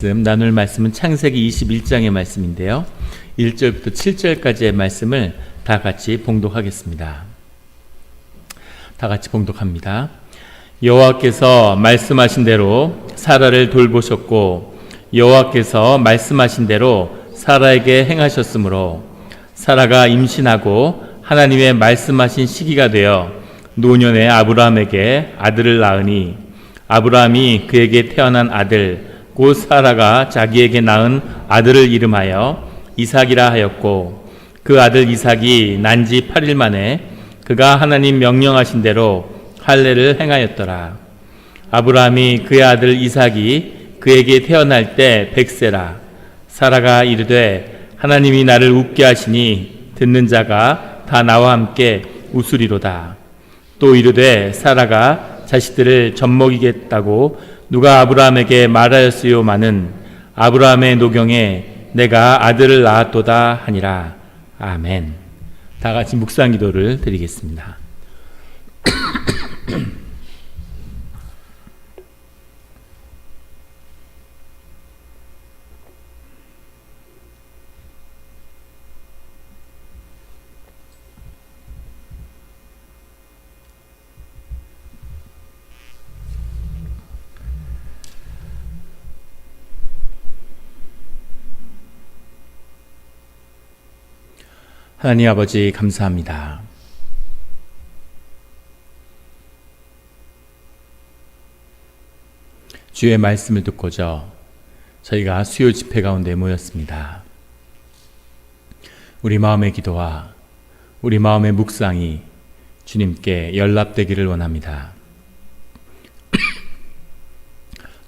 나눌 말씀은 창세기 21장의 말씀인데요. 1절부터 7절까지의 말씀을 다 같이 봉독하겠습니다. 다 같이 봉독합니다. 여호와께서 말씀하신 대로 사라를 돌보셨고 여호와께서 말씀하신 대로 사라에게 행하셨으므로 사라가 임신하고 하나님의 말씀하신 시기가 되어 노년의 아브라함에게 아들을 낳으니 아브라함이 그에게 태어난 아들 곧 사라가 자기에게 낳은 아들을 이름하여 이삭이라 하였고 그 아들 이삭이 난 지 8일 만에 그가 하나님 명령하신 대로 할례를 행하였더라. 아브라함이 그의 아들 이삭이 그에게 태어날 때 100세라. 사라가 이르되 하나님이 나를 웃게 하시니 듣는 자가 다 나와 함께 웃으리로다. 또 이르되 사라가 자식들을 젖먹이겠다고 누가 아브라함에게 말하였으요마는 아브라함의 노경에 내가 아들을 낳았도다 하니라. 아멘. 다 같이 묵상 기도를 드리겠습니다. 하나님 아버지 감사합니다. 주의 말씀을 듣고자 저희가 수요 집회 가운데 모였습니다. 우리 마음의 기도와 우리 마음의 묵상이 주님께 연락되기를 원합니다.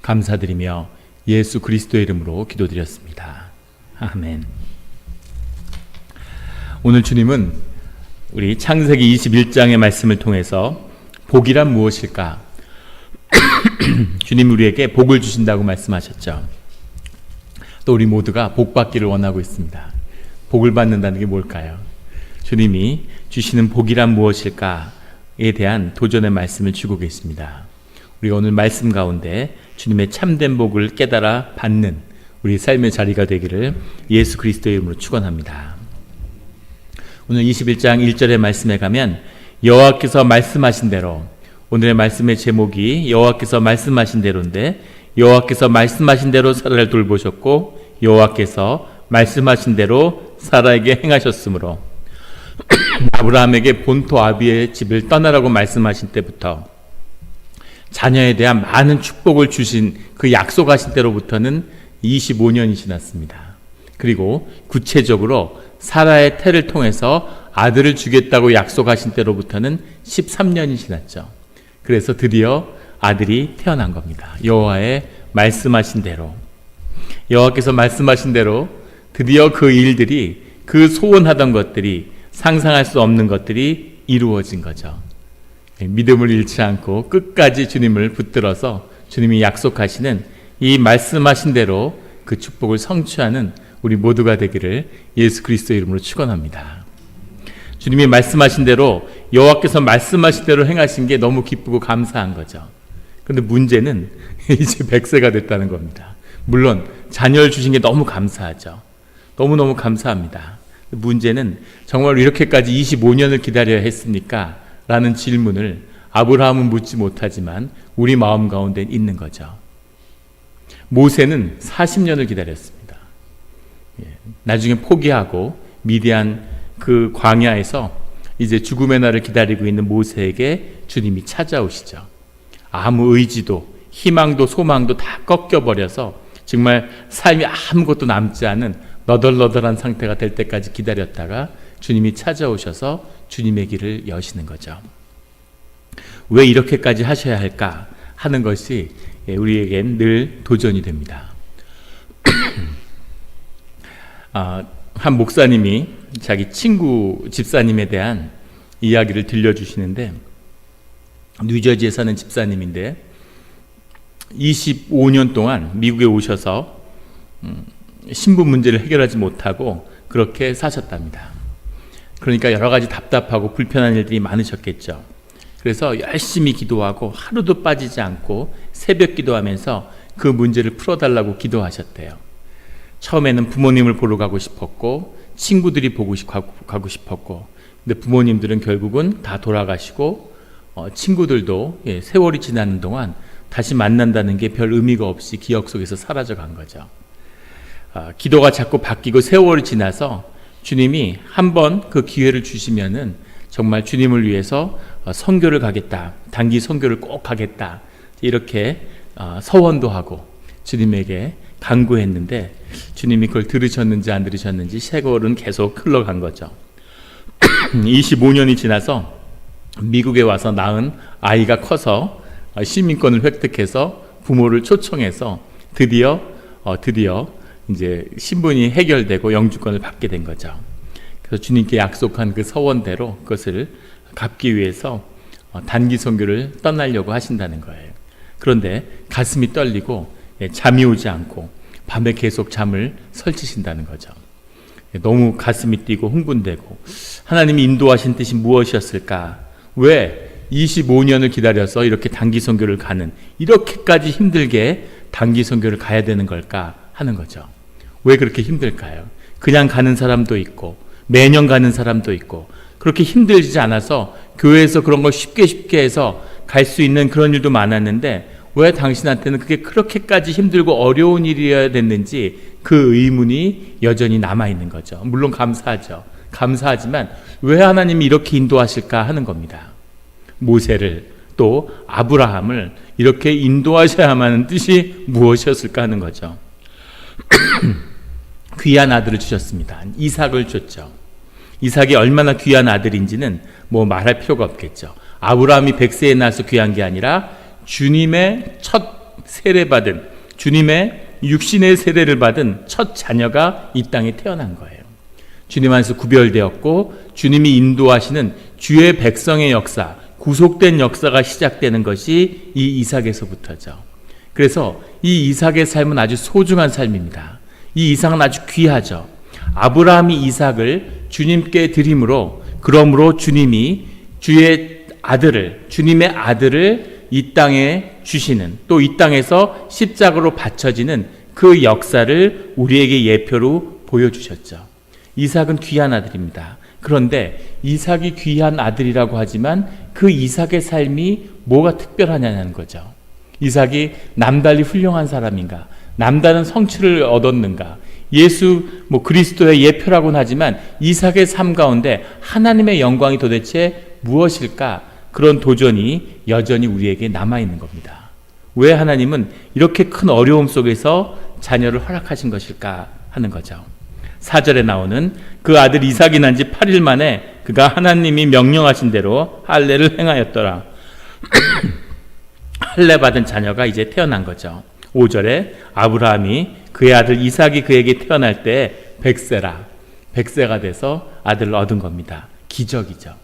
감사드리며 예수 그리스도의 이름으로 기도드렸습니다. 아멘. 오늘 주님은 우리 창세기 21장의 말씀을 통해서 복이란 무엇일까? 주님 우리에게 복을 주신다고 말씀하셨죠. 또 우리 모두가 복 받기를 원하고 있습니다. 복을 받는다는 게 뭘까요? 주님이 주시는 복이란 무엇일까에 대한 도전의 말씀을 주고 계십니다. 우리가 오늘 말씀 가운데 주님의 참된 복을 깨달아 받는 우리 삶의 자리가 되기를 예수 그리스도의 이름으로 축원합니다. 오늘 21장 1절의 말씀에 가면 여호와께서 말씀하신 대로, 오늘의 말씀의 제목이 여호와께서 말씀하신 대로인데 여호와께서 말씀하신 대로 사라를 돌보셨고 여호와께서 말씀하신 대로 사라에게 행하셨으므로 아브라함에게 본토 아비의 집을 떠나라고 말씀하신 때부터 자녀에 대한 많은 축복을 주신 그 약속하신 때로부터는 25년이 지났습니다. 그리고 구체적으로 사라의 태를 통해서 아들을 주겠다고 약속하신 때로부터는 13년이 지났죠. 그래서 드디어 아들이 태어난 겁니다. 여호와의 말씀하신 대로, 여호와께서 말씀하신 대로 드디어 그 일들이, 그 소원하던 것들이, 상상할 수 없는 것들이 이루어진 거죠. 믿음을 잃지 않고 끝까지 주님을 붙들어서 주님이 약속하시는 이 말씀하신 대로 그 축복을 성취하는 우리 모두가 되기를 예수 그리스도의 이름으로 축원합니다. 주님이 말씀하신 대로, 여호와께서 말씀하신 대로 행하신 게 너무 기쁘고 감사한 거죠. 그런데 문제는 이제 100세가 됐다는 겁니다. 물론 자녀를 주신 게 너무 감사하죠. 너무너무 감사합니다. 문제는 정말 이렇게까지 25년을 기다려야 했습니까? 라는 질문을 아브라함은 묻지 못하지만 우리 마음 가운데 있는 거죠. 모세는 40년을 기다렸습니다. 나중에 포기하고 미디안 그 광야에서 이제 죽음의 날을 기다리고 있는 모세에게 주님이 찾아오시죠. 아무 의지도 희망도 소망도 다 꺾여버려서 정말 삶이 아무것도 남지 않은 너덜너덜한 상태가 될 때까지 기다렸다가 주님이 찾아오셔서 주님의 길을 여시는 거죠. 왜 이렇게까지 하셔야 할까 하는 것이 우리에겐 늘 도전이 됩니다. 한 목사님이 자기 친구 집사님에 대한 이야기를 들려주시는데, 뉴저지에 사는 집사님인데 25년 동안 미국에 오셔서 신분 문제를 해결하지 못하고 그렇게 사셨답니다. 그러니까 여러 가지 답답하고 불편한 일들이 많으셨겠죠. 그래서 열심히 기도하고 하루도 빠지지 않고 새벽 기도하면서 그 문제를 풀어달라고 기도하셨대요. 처음에는 부모님을 보러 가고 싶었고 친구들이 가고 싶었고, 근데 부모님들은 결국은 다 돌아가시고 친구들도 세월이 지나는 동안 다시 만난다는 게 별 의미가 없이 기억 속에서 사라져 간 거죠. 기도가 자꾸 바뀌고 세월이 지나서 주님이 한번 그 기회를 주시면은 정말 주님을 위해서 선교를 가겠다, 단기 선교를 꼭 가겠다, 이렇게 서원도 하고 주님에게 간구했는데 주님이 그걸 들으셨는지 안 들으셨는지 세월은 계속 흘러간 거죠. 25년이 지나서 미국에 와서 낳은 아이가 커서 시민권을 획득해서 부모를 초청해서 드디어 이제 신분이 해결되고 영주권을 받게 된 거죠. 그래서 주님께 약속한 그 서원대로 그것을 갚기 위해서 단기 선교를 떠나려고 하신다는 거예요. 그런데 가슴이 떨리고 잠이 오지 않고 밤에 계속 잠을 설치신다는 거죠. 너무 가슴이 뛰고 흥분되고, 하나님이 인도하신 뜻이 무엇이었을까? 왜 25년을 기다려서 이렇게 단기 선교를 가는, 이렇게까지 힘들게 단기 선교를 가야 되는 걸까 하는 거죠. 왜 그렇게 힘들까요? 그냥 가는 사람도 있고 매년 가는 사람도 있고, 그렇게 힘들지 않아서 교회에서 그런 걸 쉽게 해서 갈 수 있는 그런 일도 많았는데 왜 당신한테는 그게 그렇게까지 힘들고 어려운 일이어야 됐는지, 그 의문이 여전히 남아있는 거죠. 물론 감사하죠. 감사하지만 왜 하나님이 이렇게 인도하실까 하는 겁니다. 모세를 또 아브라함을 이렇게 인도하셔야만 하는 뜻이 무엇이었을까 하는 거죠. 귀한 아들을 주셨습니다. 이삭을 줬죠. 이삭이 얼마나 귀한 아들인지는 뭐 말할 필요가 없겠죠. 아브라함이 100세에 나서 귀한 게 아니라 주님의 첫 세례받은, 주님의 육신의 세례를 받은 첫 자녀가 이 땅에 태어난 거예요. 주님 안에서 구별되었고 주님이 인도하시는 주의 백성의 역사, 구속된 역사가 시작되는 것이 이 이삭에서부터죠. 그래서 이 이삭의 삶은 아주 소중한 삶입니다. 이 이삭은 아주 귀하죠. 아브라함이 이삭을 주님께 드림으로, 그러므로 주님이 주님의 아들을 이 땅에 주시는, 또 이 땅에서 십자가로 바쳐지는 그 역사를 우리에게 예표로 보여주셨죠. 이삭은 귀한 아들입니다. 그런데 이삭이 귀한 아들이라고 하지만 그 이삭의 삶이 뭐가 특별하냐는 거죠. 이삭이 남달리 훌륭한 사람인가? 남다른 성취를 얻었는가? 예수 그리스도의 예표라고는 하지만 이삭의 삶 가운데 하나님의 영광이 도대체 무엇일까? 그런 도전이 여전히 우리에게 남아있는 겁니다. 왜 하나님은 이렇게 큰 어려움 속에서 자녀를 허락하신 것일까 하는 거죠. 4절에 나오는 그 아들 이삭이 난 지 8일 만에 그가 하나님이 명령하신 대로 할례를 행하였더라. 할례 받은 자녀가 이제 태어난 거죠. 5절에 아브라함이 그의 아들 이삭이 그에게 태어날 때 100세가 돼서 아들을 얻은 겁니다. 기적이죠.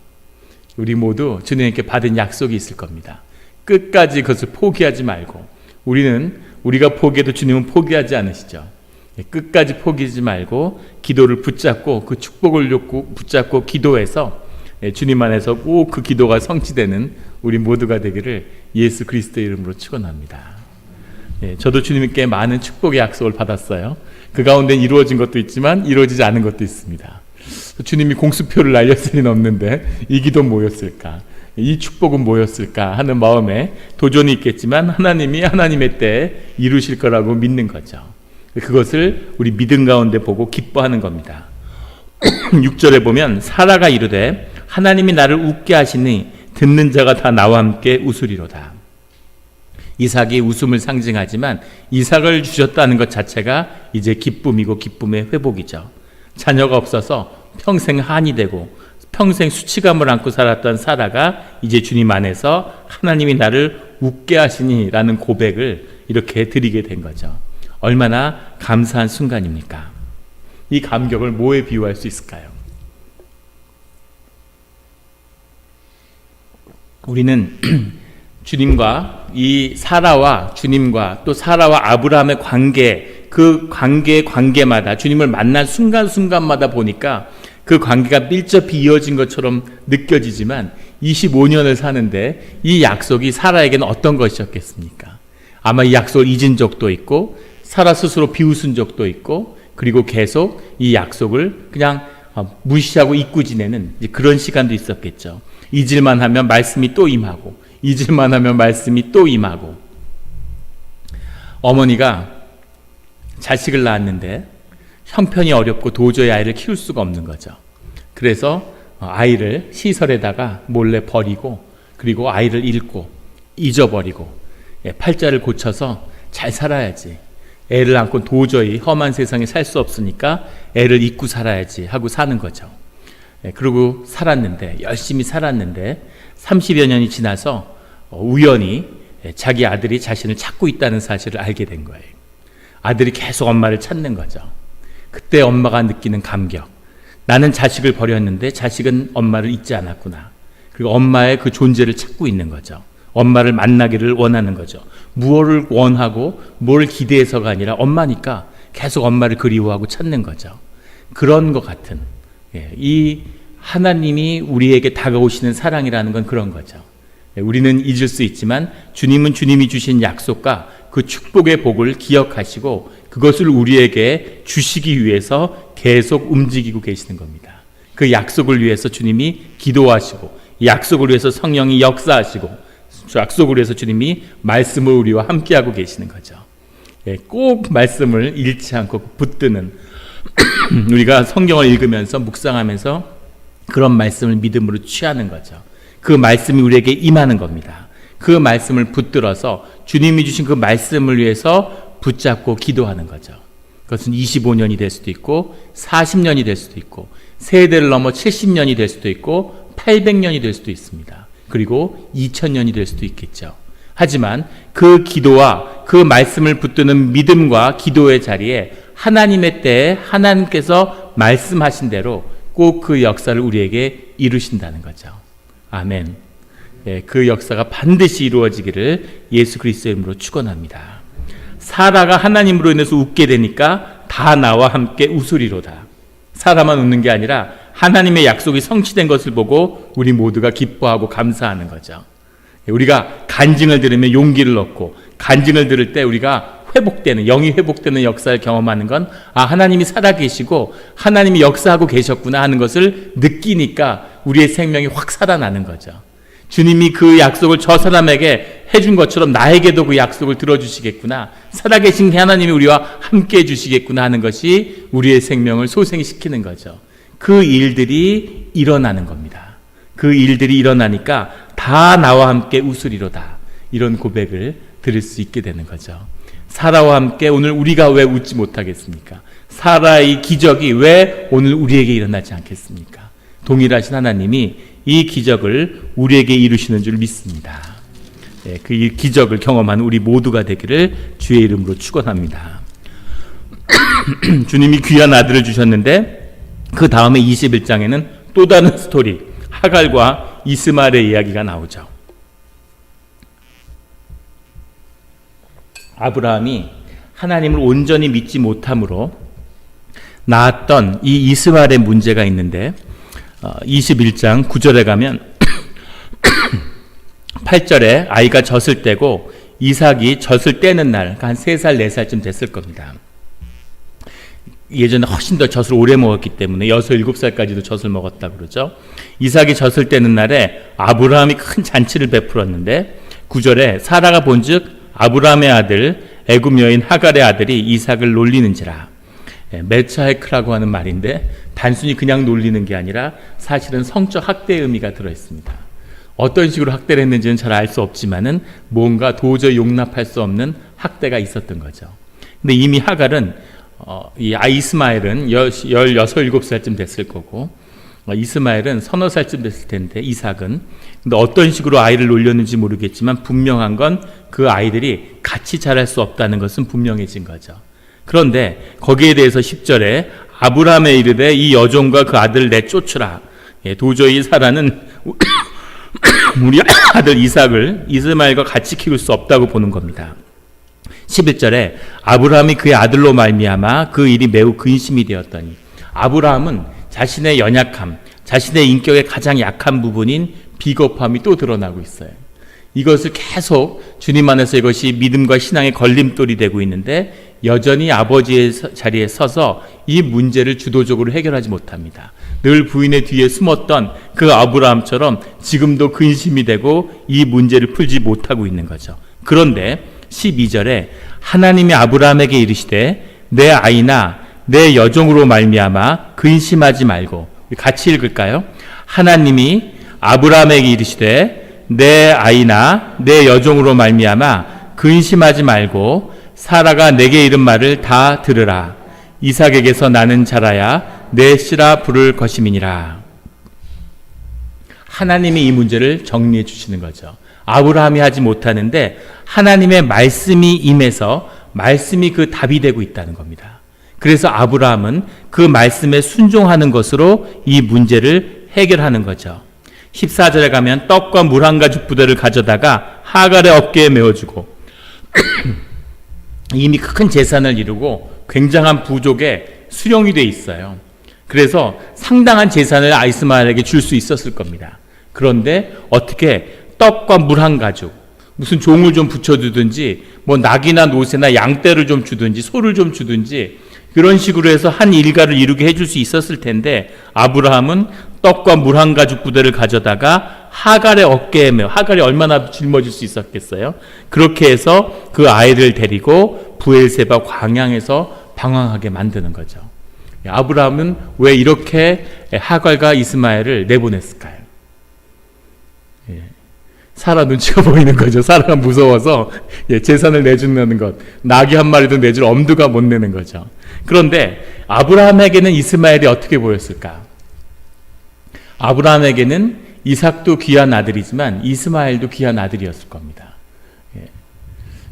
우리 모두 주님께 받은 약속이 있을 겁니다. 끝까지 그것을 포기하지 말고, 우리가 포기해도 주님은 포기하지 않으시죠. 끝까지 포기하지 말고 기도를 붙잡고, 그 축복을 붙잡고 기도해서 주님 안에서 꼭 그 기도가 성취되는 우리 모두가 되기를 예수 그리스도의 이름으로 축원합니다. 저도 주님께 많은 축복의 약속을 받았어요. 그 가운데 이루어진 것도 있지만 이루어지지 않은 것도 있습니다. 주님이 공수표를 날렸을 리는 없는데 이 기도 뭐였을까? 이 축복은 뭐였을까? 하는 마음에 도전이 있겠지만 하나님이 하나님의 때에 이루실 거라고 믿는 거죠. 그것을 우리 믿음 가운데 보고 기뻐하는 겁니다. 6절에 보면 사라가 이르되 하나님이 나를 웃게 하시니 듣는 자가 다 나와 함께 웃으리로다. 이삭이 웃음을 상징하지만 이삭을 주셨다는 것 자체가 이제 기쁨이고 기쁨의 회복이죠. 자녀가 없어서 평생 한이 되고 평생 수치감을 안고 살았던 사라가 이제 주님 안에서 하나님이 나를 웃게 하시니 라는 고백을 이렇게 드리게 된 거죠. 얼마나 감사한 순간입니까? 이 감격을 뭐에 비유할 수 있을까요? 우리는 주님과 이 사라와 주님과 또 사라와 아브라함의 관계, 그 관계마다 주님을 만난 순간순간마다 보니까 그 관계가 밀접히 이어진 것처럼 느껴지지만 25년을 사는데 이 약속이 사라에게는 어떤 것이었겠습니까? 아마 이 약속을 잊은 적도 있고 사라 스스로 비웃은 적도 있고 그리고 계속 이 약속을 그냥 무시하고 잊고 지내는 그런 시간도 있었겠죠. 잊을만 하면 말씀이 또 임하고 잊을만 하면 말씀이 또 임하고. 어머니가 자식을 낳았는데 형편이 어렵고 도저히 아이를 키울 수가 없는 거죠. 그래서 아이를 시설에다가 몰래 버리고 그리고 아이를 잃고 잊어버리고 팔자를 고쳐서 잘 살아야지, 애를 안고 도저히 험한 세상에 살 수 없으니까 애를 잊고 살아야지 하고 사는 거죠. 그리고 살았는데, 열심히 살았는데 30여 년이 지나서 우연히 자기 아들이 자신을 찾고 있다는 사실을 알게 된 거예요. 아들이 계속 엄마를 찾는 거죠. 그때 엄마가 느끼는 감격, 나는 자식을 버렸는데 자식은 엄마를 잊지 않았구나. 그리고 엄마의 그 존재를 찾고 있는 거죠. 엄마를 만나기를 원하는 거죠. 무엇을 원하고 뭘 기대해서가 아니라 엄마니까 계속 엄마를 그리워하고 찾는 거죠. 그런 것 같은, 이 하나님이 우리에게 다가오시는 사랑이라는 건 그런 거죠. 우리는 잊을 수 있지만 주님은 주님이 주신 약속과 그 축복의 복을 기억하시고 그것을 우리에게 주시기 위해서 계속 움직이고 계시는 겁니다. 그 약속을 위해서 주님이 기도하시고, 약속을 위해서 성령이 역사하시고, 약속을 위해서 주님이 말씀을 우리와 함께하고 계시는 거죠. 꼭 말씀을 잃지 않고 붙드는 우리가 성경을 읽으면서 묵상하면서 그런 말씀을 믿음으로 취하는 거죠. 그 말씀이 우리에게 임하는 겁니다. 그 말씀을 붙들어서 주님이 주신 그 말씀을 위해서 붙잡고 기도하는 거죠. 그것은 25년이 될 수도 있고 40년이 될 수도 있고 세대를 넘어 70년이 될 수도 있고 800년이 될 수도 있습니다. 그리고 2000년이 될 수도 있겠죠. 하지만 그 기도와 그 말씀을 붙드는 믿음과 기도의 자리에 하나님의 때에 하나님께서 말씀하신 대로 꼭 그 역사를 우리에게 이루신다는 거죠. 아멘. 그 역사가 반드시 이루어지기를 예수 그리스도의 이름으로 축원합니다. 사라가 하나님으로 인해서 웃게 되니까 다 나와 함께 웃으리로다. 사라만 웃는 게 아니라 하나님의 약속이 성취된 것을 보고 우리 모두가 기뻐하고 감사하는 거죠. 우리가 간증을 들으면 용기를 얻고, 간증을 들을 때 우리가 회복되는, 영이 회복되는 역사를 경험하는 건 하나님이 살아계시고 하나님이 역사하고 계셨구나 하는 것을 느끼니까 우리의 생명이 확 살아나는 거죠. 주님이 그 약속을 저 사람에게 해준 것처럼 나에게도 그 약속을 들어주시겠구나, 살아계신 하나님이 우리와 함께 해주시겠구나 하는 것이 우리의 생명을 소생시키는 거죠. 그 일들이 일어나는 겁니다. 그 일들이 일어나니까 다 나와 함께 웃으리로다, 이런 고백을 들을 수 있게 되는 거죠. 사라와 함께 오늘 우리가 왜 웃지 못하겠습니까? 사라의 기적이 왜 오늘 우리에게 일어나지 않겠습니까? 동일하신 하나님이 이 기적을 우리에게 이루시는 줄 믿습니다. 그 기적을 경험하는 우리 모두가 되기를 주의 이름으로 축원합니다. 주님이 귀한 아들을 주셨는데 그 다음에 21장에는 또 다른 스토리, 하갈과 이스마엘의 이야기가 나오죠. 아브라함이 하나님을 온전히 믿지 못함으로 낳았던 이 이스마엘의 문제가 있는데 21장 9절에 가면 8절에 아이가 젖을 떼고 이삭이 젖을 떼는 날, 한 3살 4살쯤 됐을 겁니다. 예전에 훨씬 더 젖을 오래 먹었기 때문에 6, 7살까지도 젖을 먹었다고 그러죠. 이삭이 젖을 떼는 날에 아브라함이 큰 잔치를 베풀었는데 9절에 사라가 본즉 아브라함의 아들 애굽 여인 하갈의 아들이 이삭을 놀리는지라. 메차헤크라고 하는 말인데 단순히 그냥 놀리는 게 아니라 사실은 성적 학대의 의미가 들어있습니다. 어떤 식으로 학대를 했는지는 잘 알 수 없지만은 뭔가 도저히 용납할 수 없는 학대가 있었던 거죠. 근데 이미 하갈은 이 이스마엘은 16, 17살쯤 됐을 거고 이스마엘은 서너 살쯤 됐을 텐데 이삭은, 근데 어떤 식으로 아이를 놀렸는지 모르겠지만 분명한 건 그 아이들이 같이 자랄 수 없다는 것은 분명해진 거죠. 그런데 거기에 대해서 10절에 아브라함에 이르되 이 여종과 그 아들을 내쫓으라. 도저히 사라는 우리 아들 이삭을 이스마엘과 같이 키울 수 없다고 보는 겁니다. 11절에 아브라함이 그의 아들로 말미암아 그 일이 매우 근심이 되었더니, 아브라함은 자신의 연약함, 자신의 인격의 가장 약한 부분인 비겁함이 또 드러나고 있어요. 이것을 계속 주님 안에서 이것이 믿음과 신앙의 걸림돌이 되고 있는데 여전히 아버지의 자리에 서서 이 문제를 주도적으로 해결하지 못합니다. 늘 부인의 뒤에 숨었던 그 아브라함처럼 지금도 근심이 되고 이 문제를 풀지 못하고 있는 거죠. 그런데 12절에 하나님이 아브라함에게 이르시되 내 아이나 내 여종으로 말미암아 근심하지 말고, 같이 읽을까요? 하나님이 아브라함에게 이르시되 내 아이나 내 여종으로 말미암아 근심하지 말고 사라가 내게 이른 말을 다 들으라. 이삭에게서 나는 자라야 내 씨라 부를 것임이니라. 하나님이 이 문제를 정리해 주시는 거죠. 아브라함이 하지 못하는데 하나님의 말씀이 임해서 말씀이 그 답이 되고 있다는 겁니다. 그래서 아브라함은 그 말씀에 순종하는 것으로 이 문제를 해결하는 거죠. 14절에 가면 떡과 물 한 가죽 부대를 가져다가 하갈의 어깨에 메어주고 이미 큰 재산을 이루고 굉장한 부족의 수령이 돼 있어요. 그래서 상당한 재산을 이스마엘에게 줄 수 있었을 겁니다. 그런데 어떻게 떡과 물 한 가죽, 무슨 종을 좀 붙여주든지 뭐 낙이나 노새나 양떼를 좀 주든지 소를 좀 주든지 그런 식으로 해서 한 일가를 이루게 해줄 수 있었을 텐데 아브라함은 떡과 물 한 가죽 부대를 가져다가 하갈의 어깨에 메어, 하갈이 얼마나 짊어질 수 있었겠어요? 그렇게 해서 그 아이를 데리고 브엘세바 광양에서 방황하게 만드는 거죠. 아브라함은 왜 이렇게 하갈과 이스마엘을 내보냈을까요? 사라 눈치가 보이는 거죠. 사라가 무서워서 재산을 내준다는 것, 낙이 한 마리도 내줄 엄두가 못 내는 거죠. 그런데 아브라함에게는 이스마엘이 어떻게 보였을까? 아브라함에게는 이삭도 귀한 아들이지만 이스마엘도 귀한 아들이었을 겁니다.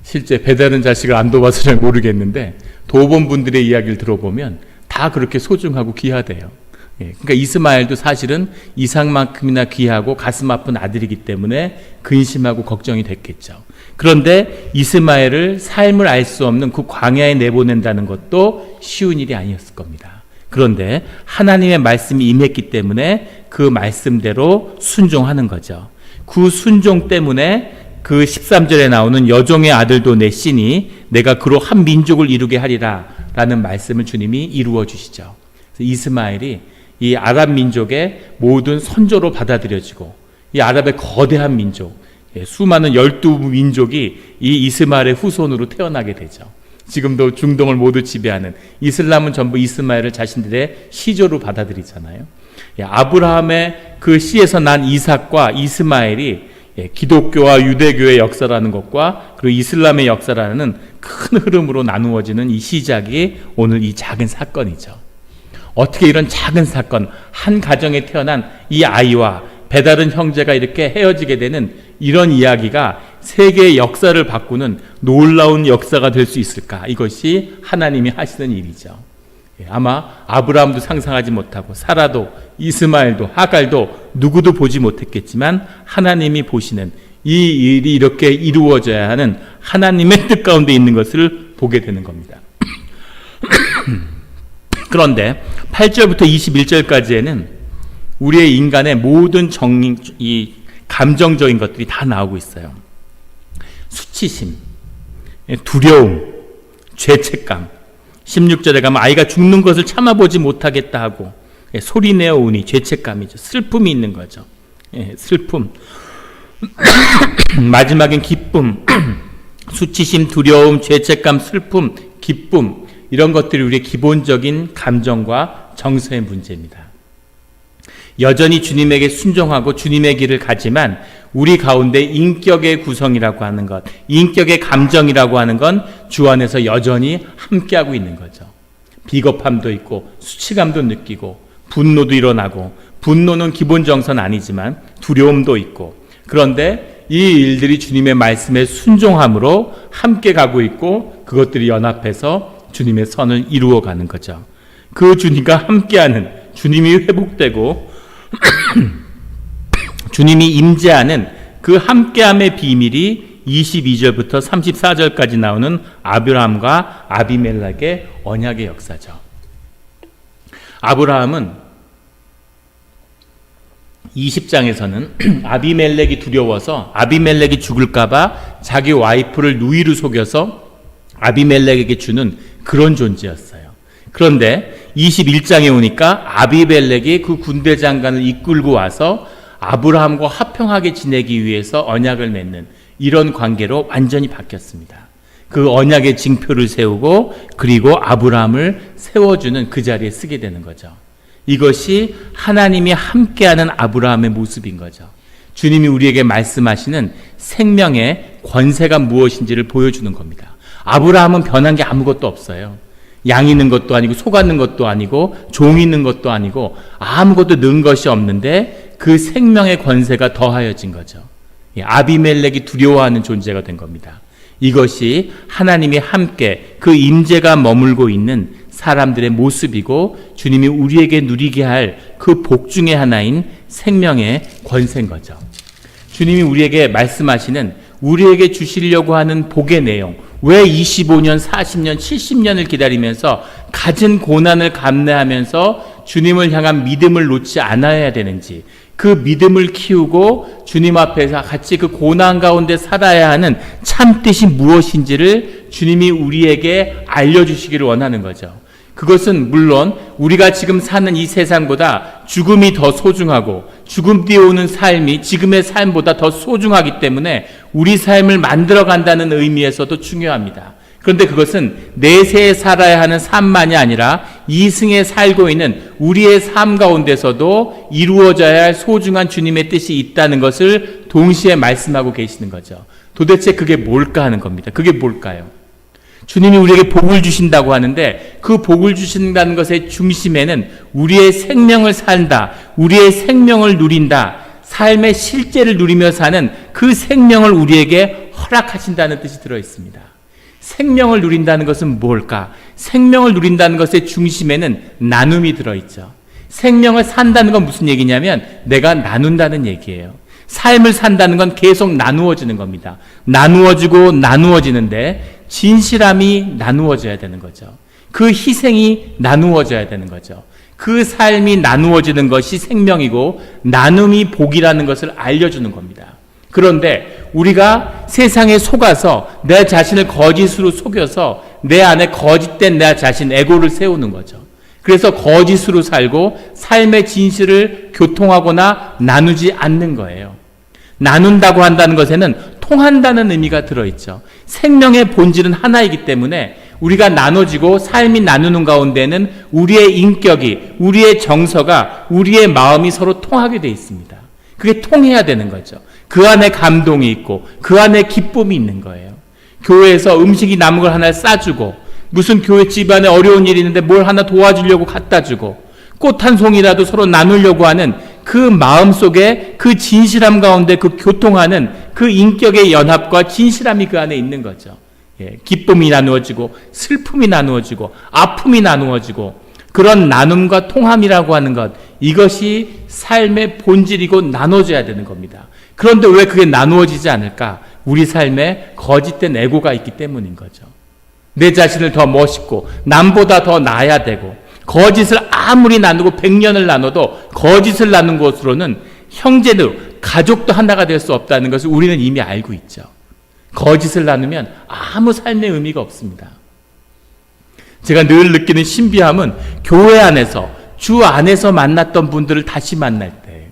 실제 배다른 자식을 안 둬봐서 잘 모르겠는데 도본 분들의 이야기를 들어보면 다 그렇게 소중하고 귀하대요. 그러니까 이스마엘도 사실은 이삭만큼이나 귀하고 가슴 아픈 아들이기 때문에 근심하고 걱정이 됐겠죠. 그런데 이스마엘을 삶을 알 수 없는 그 광야에 내보낸다는 것도 쉬운 일이 아니었을 겁니다. 그런데 하나님의 말씀이 임했기 때문에 그 말씀대로 순종하는 거죠. 그 순종 때문에 그 13절에 나오는 여종의 아들도 내 씨니 내가 그로 한 민족을 이루게 하리라 라는 말씀을 주님이 이루어 주시죠. 이스마엘이 이 아랍 민족의 모든 선조로 받아들여지고 이 아랍의 거대한 민족, 수많은 12민족이 이 이스마엘의 후손으로 태어나게 되죠. 지금도 중동을 모두 지배하는 이슬람은 전부 이스마엘을 자신들의 시조로 받아들이잖아요. 아브라함의 그 씨에서 난 이삭과 이스마엘이 기독교와 유대교의 역사라는 것과 그리고 이슬람의 역사라는 큰 흐름으로 나누어지는 이 시작이 오늘 이 작은 사건이죠. 어떻게 이런 작은 사건, 한 가정에 태어난 이 아이와 배다른 형제가 이렇게 헤어지게 되는 이런 이야기가 세계의 역사를 바꾸는 놀라운 역사가 될 수 있을까? 이것이 하나님이 하시는 일이죠. 아마 아브라함도 상상하지 못하고 사라도 이스마엘도 하갈도 누구도 보지 못했겠지만 하나님이 보시는 이 일이 이렇게 이루어져야 하는 하나님의 뜻 가운데 있는 것을 보게 되는 겁니다. 그런데 8절부터 21절까지에는 우리의 인간의 모든 이 감정적인 것들이 다 나오고 있어요. 수치심, 두려움, 죄책감. 16절에 가면 아이가 죽는 것을 참아보지 못하겠다 하고 소리내어 우니 죄책감이죠. 슬픔이 있는 거죠. 슬픔. 마지막엔 기쁨. 수치심, 두려움, 죄책감, 슬픔, 기쁨. 이런 것들이 우리의 기본적인 감정과 정서의 문제입니다. 여전히 주님에게 순종하고 주님의 길을 가지만 우리 가운데 인격의 구성이라고 하는 것, 인격의 감정이라고 하는 건 주 안에서 여전히 함께하고 있는 거죠. 비겁함도 있고 수치감도 느끼고 분노도 일어나고, 분노는 기본 정서는 아니지만 두려움도 있고, 그런데 이 일들이 주님의 말씀에 순종함으로 함께 가고 있고 그것들이 연합해서 주님의 선을 이루어가는 거죠. 그 주님과 함께하는, 주님이 회복되고 주님이 임재하는 그 함께함의 비밀이 22절부터 34절까지 나오는 아브라함과 아비멜렉의 언약의 역사죠. 아브라함은 20장에서는 아비멜렉이 두려워서 아비멜렉이 죽을까봐 자기 와이프를 누이로 속여서 아비멜렉에게 주는 그런 존재였어요. 그런데 21장에 오니까 아비멜렉이 그 군대 장관을 이끌고 와서 아브라함과 화평하게 지내기 위해서 언약을 맺는 이런 관계로 완전히 바뀌었습니다. 그 언약의 징표를 세우고 그리고 아브라함을 세워주는 그 자리에 쓰게 되는 거죠. 이것이 하나님이 함께하는 아브라함의 모습인 거죠. 주님이 우리에게 말씀하시는 생명의 권세가 무엇인지를 보여주는 겁니다. 아브라함은 변한 게 아무것도 없어요. 양 있는 것도 아니고 소 같는 것도 아니고 종 있는 것도 아니고 아무것도 는 것이 없는데 그 생명의 권세가 더하여진 거죠. 아비멜렉이 두려워하는 존재가 된 겁니다. 이것이 하나님이 함께 그 임재가 머물고 있는 사람들의 모습이고 주님이 우리에게 누리게 할 그 복 중의 하나인 생명의 권세인 거죠. 주님이 우리에게 말씀하시는 우리에게 주시려고 하는 복의 내용, 왜 25년, 40년, 70년을 기다리면서 갖은 고난을 감내하면서 주님을 향한 믿음을 놓지 않아야 되는지, 그 믿음을 키우고 주님 앞에서 같이 그 고난 가운데 살아야 하는 참뜻이 무엇인지를 주님이 우리에게 알려주시기를 원하는 거죠. 그것은 물론 우리가 지금 사는 이 세상보다 죽음이 더 소중하고 죽음 뒤에 오는 삶이 지금의 삶보다 더 소중하기 때문에 우리 삶을 만들어간다는 의미에서도 중요합니다. 그런데 그것은 내세에 살아야 하는 삶만이 아니라 이승에 살고 있는 우리의 삶 가운데서도 이루어져야 할 소중한 주님의 뜻이 있다는 것을 동시에 말씀하고 계시는 거죠. 도대체 그게 뭘까 하는 겁니다. 그게 뭘까요? 주님이 우리에게 복을 주신다고 하는데 그 복을 주신다는 것의 중심에는 우리의 생명을 산다, 우리의 생명을 누린다, 삶의 실제를 누리며 사는 그 생명을 우리에게 허락하신다는 뜻이 들어있습니다. 생명을 누린다는 것은 뭘까? 생명을 누린다는 것의 중심에는 나눔이 들어있죠. 생명을 산다는 건 무슨 얘기냐면 내가 나눈다는 얘기예요. 삶을 산다는 건 계속 나누어지는 겁니다. 나누어지고 나누어지는데 진실함이 나누어져야 되는 거죠. 그 희생이 나누어져야 되는 거죠. 그 삶이 나누어지는 것이 생명이고 나눔이 복이라는 것을 알려주는 겁니다. 그런데 우리가 세상에 속아서 내 자신을 거짓으로 속여서 내 안에 거짓된 내 자신 에고를 세우는 거죠. 그래서 거짓으로 살고 삶의 진실을 교통하거나 나누지 않는 거예요. 나눈다고 한다는 것에는 통한다는 의미가 들어있죠. 생명의 본질은 하나이기 때문에 우리가 나눠지고 삶이 나누는 가운데는 우리의 인격이, 우리의 정서가, 우리의 마음이 서로 통하게 돼 있습니다. 그게 통해야 되는 거죠. 그 안에 감동이 있고 그 안에 기쁨이 있는 거예요. 교회에서 음식이 남은 걸 하나 싸주고 무슨 교회 집안에 어려운 일이 있는데 뭘 하나 도와주려고 갖다 주고 꽃 한 송이라도 서로 나누려고 하는 그 마음 속에 그 진실함 가운데 그 교통하는 그 인격의 연합과 진실함이 그 안에 있는 거죠. 기쁨이 나누어지고 슬픔이 나누어지고 아픔이 나누어지고 그런 나눔과 통함이라고 하는 것, 이것이 삶의 본질이고 나눠져야 되는 겁니다. 그런데 왜 그게 나누어지지 않을까? 우리 삶에 거짓된 에고가 있기 때문인 거죠. 내 자신을 더 멋있고 남보다 더 나아야 되고 거짓을 아무리 나누고 100년을 나눠도 거짓을 나눈 것으로는 형제도 가족도 하나가 될 수 없다는 것을 우리는 이미 알고 있죠. 거짓을 나누면 아무 삶의 의미가 없습니다. 제가 늘 느끼는 신비함은 교회 안에서 주 안에서 만났던 분들을 다시 만날 때,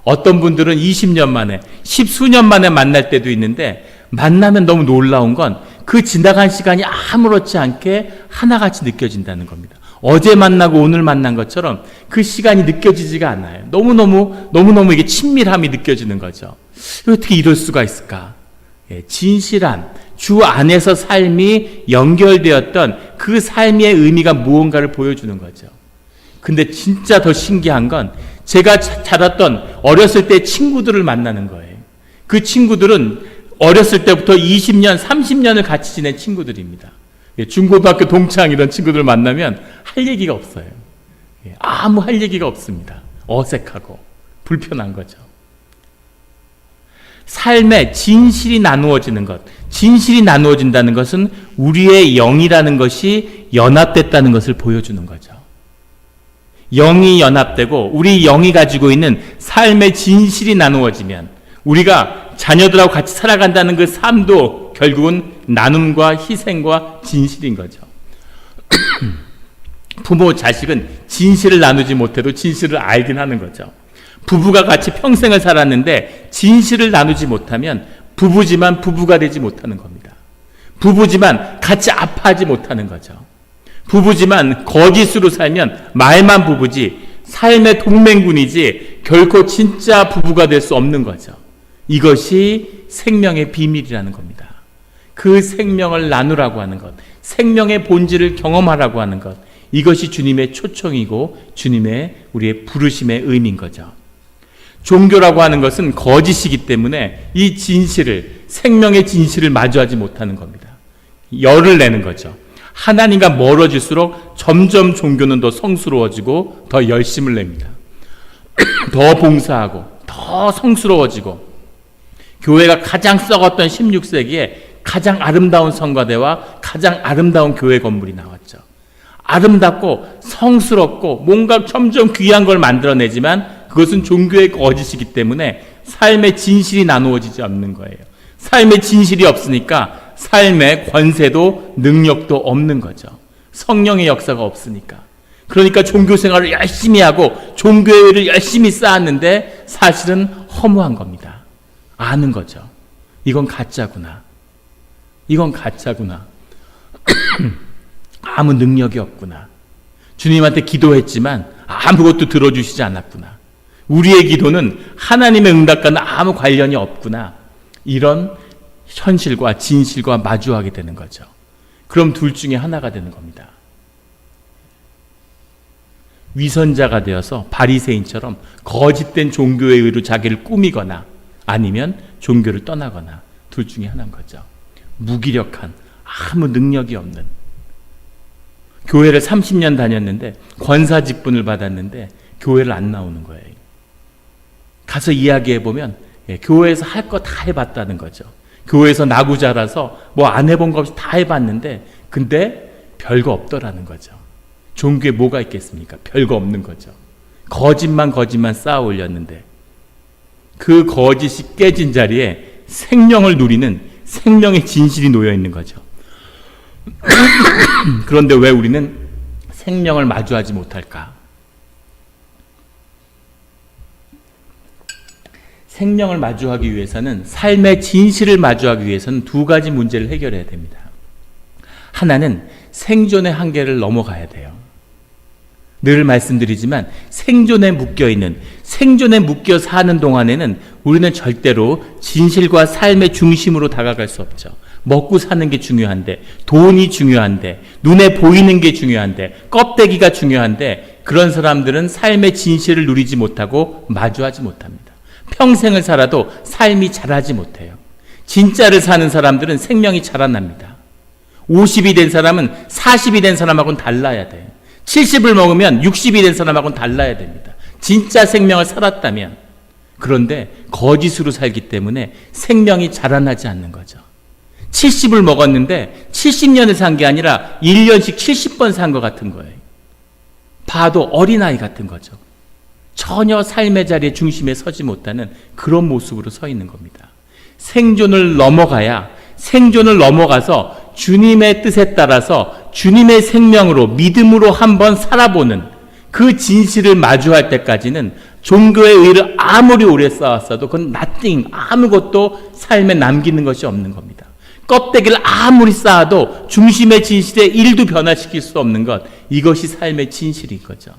어떤 분들은 20년 만에 10수년 만에 만날 때도 있는데 만나면 너무 놀라운 건 그 지나간 시간이 아무렇지 않게 하나같이 느껴진다는 겁니다. 어제 만나고 오늘 만난 것처럼 그 시간이 느껴지지가 않아요. 너무너무 이게 친밀함이 느껴지는 거죠. 어떻게 이럴 수가 있을까? 진실한 주 안에서 삶이 연결되었던 그 삶의 의미가 무언가를 보여주는 거죠. 근데 진짜 더 신기한 건 제가 자랐던 어렸을 때 친구들을 만나는 거예요. 그 친구들은 어렸을 때부터 20년, 30년을 같이 지낸 친구들입니다. 중고등학교 동창 이런 친구들 만나면 할 얘기가 없어요. 아무 할 얘기가 없습니다. 어색하고 불편한 거죠. 삶의 진실이 나누어지는 것, 진실이 나누어진다는 것은 우리의 영이라는 것이 연합됐다는 것을 보여주는 거죠. 영이 연합되고 우리 영이 가지고 있는 삶의 진실이 나누어지면 우리가 자녀들하고 같이 살아간다는 그 삶도 결국은 나눔과 희생과 진실인 거죠. 부모, 자식은 진실을 나누지 못해도 진실을 알긴 하는 거죠. 부부가 같이 평생을 살았는데 진실을 나누지 못하면 부부지만 부부가 되지 못하는 겁니다. 부부지만 같이 아파하지 못하는 거죠. 부부지만 거짓으로 살면 말만 부부지 삶의 동맹군이지 결코 진짜 부부가 될 수 없는 거죠. 이것이 생명의 비밀이라는 겁니다. 그 생명을 나누라고 하는 것, 생명의 본질을 경험하라고 하는 것, 이것이 주님의 초청이고 주님의 우리의 부르심의 의미인 거죠. 종교라고 하는 것은 거짓이기 때문에 이 진실을, 생명의 진실을 마주하지 못하는 겁니다. 열을 내는 거죠. 하나님과 멀어질수록 점점 종교는 더 성스러워지고 더 열심을 냅니다. 더 봉사하고 더 성스러워지고, 교회가 가장 썩었던 16세기에 가장 아름다운 성가대와 가장 아름다운 교회 건물이 나왔죠. 아름답고 성스럽고 뭔가 점점 귀한 걸 만들어내지만 그것은 종교의 거짓이기 때문에 삶의 진실이 나누어지지 않는 거예요. 삶의 진실이 없으니까 삶의 권세도 능력도 없는 거죠. 성령의 역사가 없으니까. 그러니까 종교 생활을 열심히 하고 종교회를 열심히 쌓았는데 사실은 허무한 겁니다. 아는 거죠. 이건 가짜구나. 이건 가짜구나. 아무 능력이 없구나. 주님한테 기도했지만 아무것도 들어주시지 않았구나. 우리의 기도는 하나님의 응답과는 아무 관련이 없구나. 이런 현실과 진실과 마주하게 되는 거죠. 그럼 둘 중에 하나가 되는 겁니다. 위선자가 되어서 바리새인처럼 거짓된 종교의 의로 자기를 꾸미거나 아니면 종교를 떠나거나 둘 중에 하나인 거죠. 무기력한, 아무 능력이 없는, 교회를 30년 다녔는데 권사 직분을 받았는데 교회를 안 나오는 거예요. 가서 이야기해보면 교회에서 할 거 다 해봤다는 거죠. 교회에서 나고 자라서 뭐 안 해본 거 없이 다 해봤는데 근데 별거 없더라는 거죠. 종교에 뭐가 있겠습니까? 별거 없는 거죠. 거짓만 쌓아 올렸는데 그 거짓이 깨진 자리에 생명을 누리는 생명의 진실이 놓여 있는 거죠. 그런데 왜 우리는 생명을 마주하지 못할까? 생명을 마주하기 위해서는, 삶의 진실을 마주하기 위해서는 두 가지 문제를 해결해야 됩니다. 하나는 생존의 한계를 넘어가야 돼요. 늘 말씀드리지만 생존에 묶여있는, 생존에 묶여 사는 동안에는 우리는 절대로 진실과 삶의 중심으로 다가갈 수 없죠. 먹고 사는 게 중요한데, 돈이 중요한데, 눈에 보이는 게 중요한데, 껍데기가 중요한데, 그런 사람들은 삶의 진실을 누리지 못하고 마주하지 못합니다. 평생을 살아도 삶이 자라지 못해요. 진짜를 사는 사람들은 생명이 자라납니다. 50이 된 사람은 40이 된 사람하고는 달라야 돼요. 70을 먹으면 60이 된 사람하고는 달라야 됩니다. 진짜 생명을 살았다면. 그런데 거짓으로 살기 때문에 생명이 자라나지 않는 거죠. 70을 먹었는데 70년을 산 게 아니라 1년씩 70번 산 것 같은 거예요. 봐도 어린아이 같은 거죠. 전혀 삶의 자리에 중심에 서지 못하는 그런 모습으로 서 있는 겁니다. 생존을 넘어가야, 생존을 넘어가서 주님의 뜻에 따라서 주님의 생명으로, 믿음으로 한번 살아보는 그 진실을 마주할 때까지는 종교의 의를 아무리 오래 쌓았어도 그건 nothing, 아무것도 삶에 남기는 것이 없는 겁니다. 껍데기를 아무리 쌓아도 중심의 진실에 일도 변화시킬 수 없는 것, 이것이 삶의 진실인 거죠.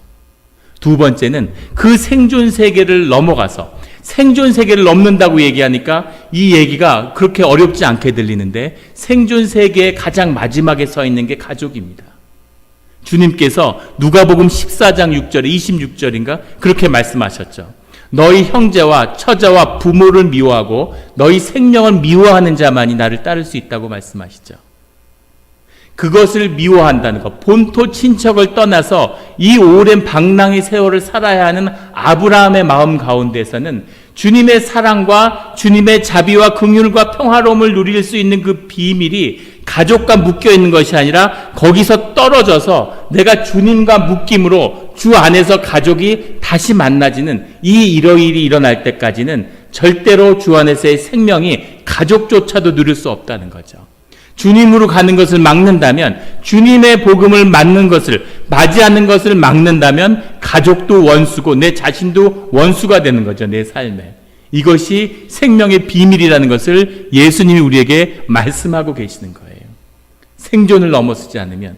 두 번째는 그 생존 세계를 넘어가서, 생존 세계를 넘는다고 얘기하니까 이 얘기가 그렇게 어렵지 않게 들리는데, 생존 세계의 가장 마지막에 서 있는 게 가족입니다. 주님께서 누가복음 14장 6절에 26절인가 그렇게 말씀하셨죠. 너희 형제와 처자와 부모를 미워하고 너희 생명을 미워하는 자만이 나를 따를 수 있다고 말씀하시죠. 그것을 미워한다는 것, 본토 친척을 떠나서 이 오랜 방랑의 세월을 살아야 하는 아브라함의 마음 가운데서는 주님의 사랑과 주님의 자비와 긍휼과 평화로움을 누릴 수 있는 그 비밀이 가족과 묶여 있는 것이 아니라 거기서 떨어져서 내가 주님과 묶임으로 주 안에서 가족이 다시 만나지는 이 일이 일어날 때까지는 절대로 주 안에서의 생명이 가족조차도 누릴 수 없다는 거죠. 주님으로 가는 것을 막는다면, 주님의 복음을 막는 것을, 맞이하는 것을 막는다면 가족도 원수고 내 자신도 원수가 되는 거죠. 내 삶에. 이것이 생명의 비밀이라는 것을 예수님이 우리에게 말씀하고 계시는 거예요. 생존을 넘어서지 않으면,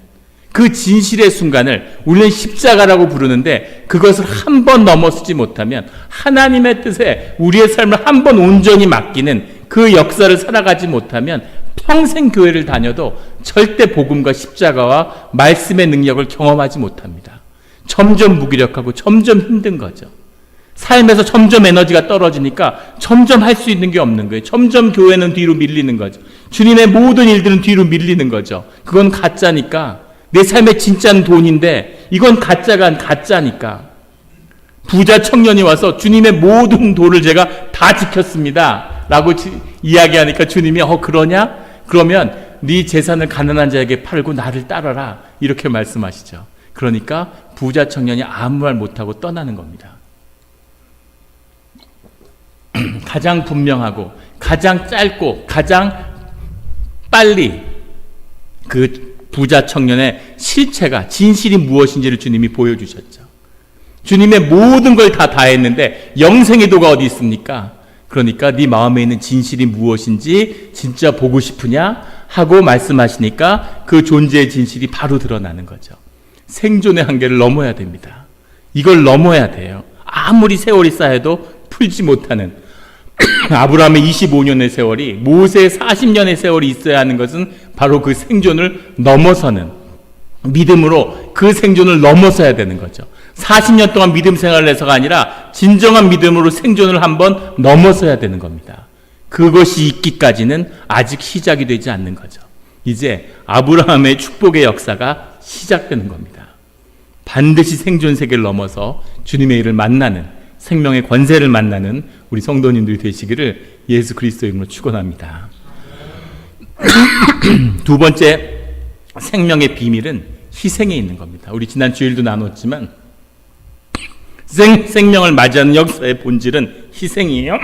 그 진실의 순간을 우리는 십자가라고 부르는데, 그것을 한 번 넘어서지 못하면, 하나님의 뜻에 우리의 삶을 한 번 온전히 맡기는 그 역사를 살아가지 못하면 평생 교회를 다녀도 절대 복음과 십자가와 말씀의 능력을 경험하지 못합니다. 점점 무기력하고 점점 힘든 거죠. 삶에서 점점 에너지가 떨어지니까 점점 할 수 있는 게 없는 거예요. 점점 교회는 뒤로 밀리는 거죠. 주님의 모든 일들은 뒤로 밀리는 거죠. 그건 가짜니까. 내 삶의 진짜는 돈인데 이건 가짜니까. 부자 청년이 와서 주님의 모든 돈을 제가 다 지켰습니다 라고 이야기하니까 주님이 그러냐? 그러면 네 재산을 가난한 자에게 팔고 나를 따라라, 이렇게 말씀하시죠. 그러니까 부자 청년이 아무 말 못하고 떠나는 겁니다. 가장 분명하고 가장 짧고 가장 빨리 그 부자 청년의 실체가, 진실이 무엇인지를 주님이 보여주셨죠. 주님의 모든 걸 다 다했는데 영생의 도가 어디 있습니까? 그러니까 네 마음에 있는 진실이 무엇인지 진짜 보고 싶으냐 하고 말씀하시니까 그 존재의 진실이 바로 드러나는 거죠. 생존의 한계를 넘어야 됩니다. 이걸 넘어야 돼요. 아무리 세월이 쌓여도 풀지 못하는 아브라함의 25년의 세월이, 모세의 40년의 세월이 있어야 하는 것은 바로 그 생존을 넘어서는, 믿음으로 그 생존을 넘어서야 되는 거죠. 40년 동안 믿음 생활을 해서가 아니라 진정한 믿음으로 생존을 한번 넘어서야 되는 겁니다. 그것이 있기까지는 아직 시작이 되지 않는 거죠. 이제 아브라함의 축복의 역사가 시작되는 겁니다. 반드시 생존 세계를 넘어서 주님의 일을 만나는, 생명의 권세를 만나는 우리 성도님들이 되시기를 예수 그리스도의 이름으로 축원합니다. 두 번째 생명의 비밀은 희생에 있는 겁니다. 우리 지난 주일도 나눴지만 생명을 맞이하는 역사의 본질은 희생이에요.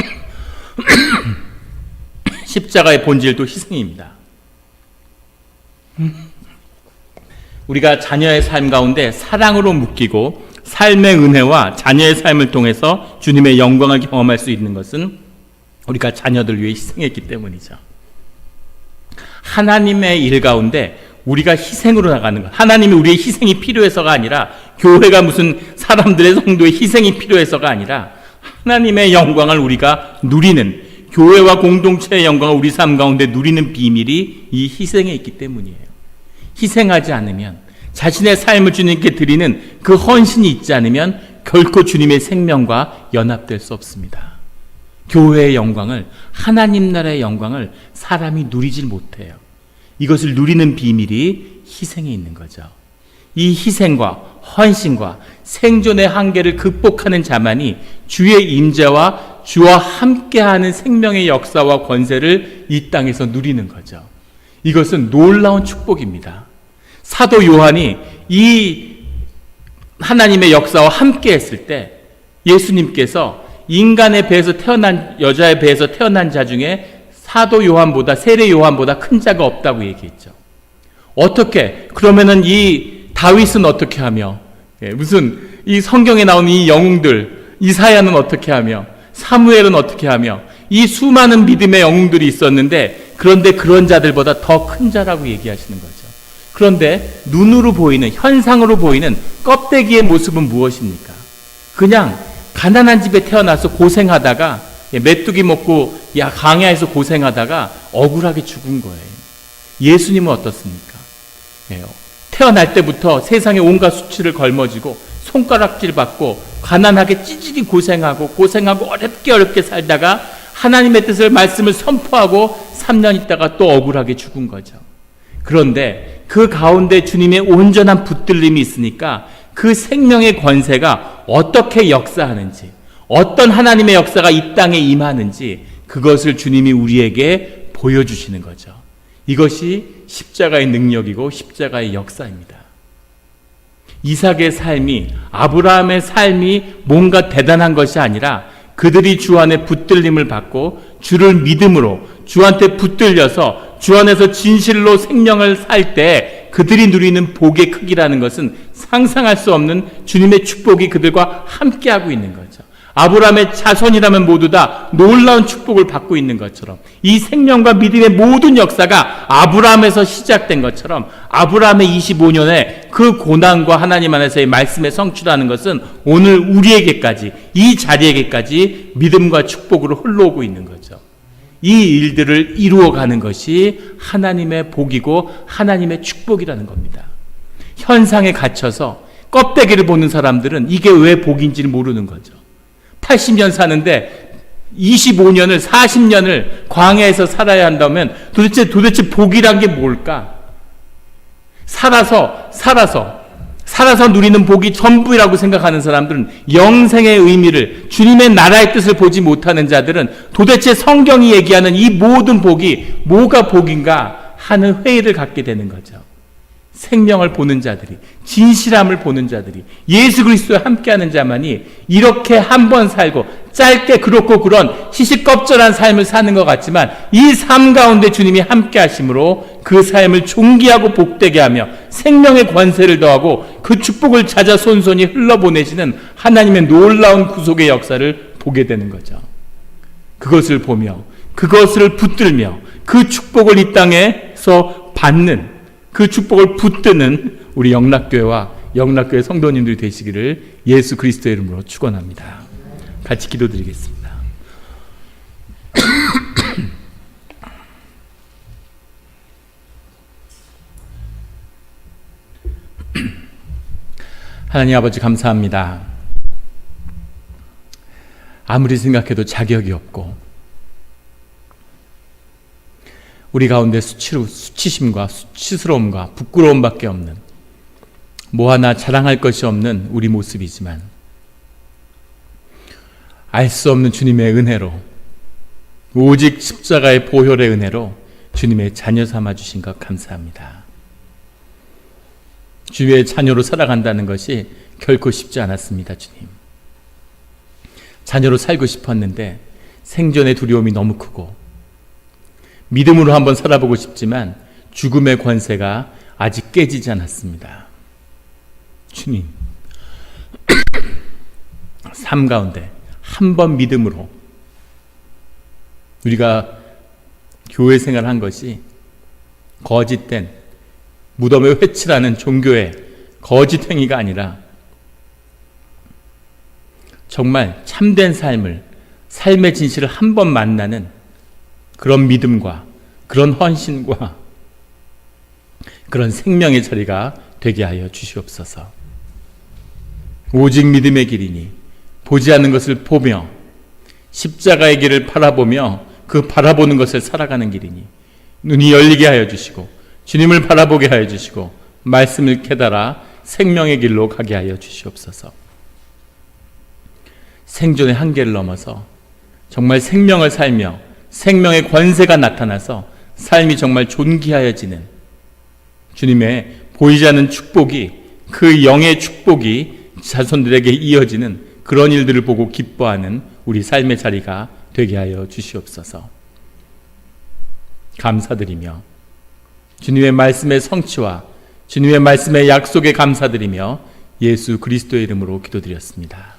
십자가의 본질도 희생입니다. 우리가 자녀의 삶 가운데 사랑으로 묶이고 삶의 은혜와 자녀의 삶을 통해서 주님의 영광을 경험할 수 있는 것은 우리가 자녀들 위해 희생했기 때문이죠. 하나님의 일 가운데 우리가 희생으로 나가는 것, 하나님이 우리의 희생이 필요해서가 아니라, 교회가 무슨 사람들의 성도의 희생이 필요해서가 아니라 하나님의 영광을 우리가 누리는, 교회와 공동체의 영광을 우리 삶 가운데 누리는 비밀이 이 희생에 있기 때문이에요. 희생하지 않으면, 자신의 삶을 주님께 드리는 그 헌신이 있지 않으면 결코 주님의 생명과 연합될 수 없습니다. 교회의 영광을, 하나님 나라의 영광을 사람이 누리질 못해요. 이것을 누리는 비밀이 희생에 있는 거죠. 이 희생과 헌신과 생존의 한계를 극복하는 자만이 주의 임재와 주와 함께하는 생명의 역사와 권세를 이 땅에서 누리는 거죠. 이것은 놀라운 축복입니다. 사도 요한이 이 하나님의 역사와 함께 했을 때 예수님께서 인간의 배에서 태어난, 여자의 배에서 태어난 자 중에 사도 요한보다, 세례 요한보다 큰 자가 없다고 얘기했죠. 어떻게? 그러면은 이 다윗은 어떻게 하며, 무슨 이 성경에 나오는 이 영웅들, 이사야는 어떻게 하며, 사무엘은 어떻게 하며, 이 수많은 믿음의 영웅들이 있었는데, 그런데 그런 자들보다 더 큰 자라고 얘기하시는 거죠. 그런데 눈으로 보이는, 현상으로 보이는 껍데기의 모습은 무엇입니까? 그냥 가난한 집에 태어나서 고생하다가 메뚜기 먹고 강야에서 고생하다가 억울하게 죽은 거예요. 예수님은 어떻습니까? 태어날 때부터 세상에 온갖 수치를 걸머지고 손가락질 받고 가난하게 찌질이 고생하고 어렵게 살다가 하나님의 뜻을, 말씀을 선포하고 3년 있다가 또 억울하게 죽은 거죠. 그런데 그 가운데 주님의 온전한 붙들림이 있으니까 그 생명의 권세가 어떻게 역사하는지, 어떤 하나님의 역사가 이 땅에 임하는지 그것을 주님이 우리에게 보여주시는 거죠. 이것이 십자가의 능력이고 십자가의 역사입니다. 이삭의 삶이, 아브라함의 삶이 뭔가 대단한 것이 아니라 그들이 주 안에 붙들림을 받고 주를 믿음으로 주한테 붙들려서 주 안에서 진실로 생명을 살 때 그들이 누리는 복의 크기라는 것은 상상할 수 없는 주님의 축복이 그들과 함께하고 있는 거죠. 아브라함의 자손이라면 모두 다 놀라운 축복을 받고 있는 것처럼 이 생명과 믿음의 모든 역사가 아브라함에서 시작된 것처럼 아브라함의 25년의 그 고난과 하나님 안에서의 말씀의 성취라는 것은 오늘 우리에게까지, 이 자리에게까지 믿음과 축복으로 흘러오고 있는 거죠. 이 일들을 이루어가는 것이 하나님의 복이고 하나님의 축복이라는 겁니다. 현상에 갇혀서 껍데기를 보는 사람들은 이게 왜 복인지를 모르는 거죠. 80년 사는데 25년을 40년을 광야에서 살아야 한다면 도대체 복이란 게 뭘까? 살아서 누리는 복이 전부라고 생각하는 사람들은 영생의 의미를, 주님의 나라의 뜻을 보지 못하는 자들은 도대체 성경이 얘기하는 이 모든 복이 뭐가 복인가 하는 회의를 갖게 되는 거죠. 생명을 보는 자들이, 진실함을 보는 자들이, 예수 그리스도와 함께하는 자만이 이렇게 한 번 살고 짧게 그렇고 그런 시시껍절한 삶을 사는 것 같지만 이 삶 가운데 주님이 함께 하심으로 그 삶을 존귀하고 복되게 하며 생명의 권세를 더하고 그 축복을 찾아 손손이 흘러보내시는 하나님의 놀라운 구속의 역사를 보게 되는 거죠. 그것을 보며 그것을 붙들며 그 축복을 이 땅에서 받는, 그 축복을 붙드는 우리 영락교회와 영락교회 성도님들이 되시기를 예수 그리스도의 이름으로 축원합니다. 같이 기도드리겠습니다. 하나님 아버지 감사합니다. 아무리 생각해도 자격이 없고 우리 가운데 수치심과 수치스러움과 부끄러움밖에 없는, 뭐 하나 자랑할 것이 없는 우리 모습이지만 알 수 없는 주님의 은혜로, 오직 십자가의 보혈의 은혜로 주님의 자녀 삼아 주신 것 감사합니다. 주의 자녀로 살아간다는 것이 결코 쉽지 않았습니다. 주님, 자녀로 살고 싶었는데 생존의 두려움이 너무 크고 믿음으로 한번 살아보고 싶지만 죽음의 권세가 아직 깨지지 않았습니다. 주님, 삶 가운데 한 번 믿음으로 우리가 교회 생활한 것이 거짓된 무덤에 회칠하는 종교의 거짓 행위가 아니라 정말 참된 삶의 진실을 한 번 만나는 그런 믿음과 그런 헌신과 그런 생명의 자리가 되게 하여 주시옵소서. 오직 믿음의 길이니 보지 않는 것을 보며 십자가의 길을 바라보며 그 바라보는 것을 살아가는 길이니 눈이 열리게 하여 주시고 주님을 바라보게 하여 주시고 말씀을 깨달아 생명의 길로 가게 하여 주시옵소서. 생존의 한계를 넘어서 정말 생명을 살며 생명의 권세가 나타나서 삶이 정말 존귀하여지는 주님의 보이지 않는 축복이, 그 영의 축복이 자손들에게 이어지는 그런 일들을 보고 기뻐하는 우리 삶의 자리가 되게 하여 주시옵소서. 감사드리며 주님의 말씀의 성취와 주님의 말씀의 약속에 감사드리며 예수 그리스도의 이름으로 기도드렸습니다.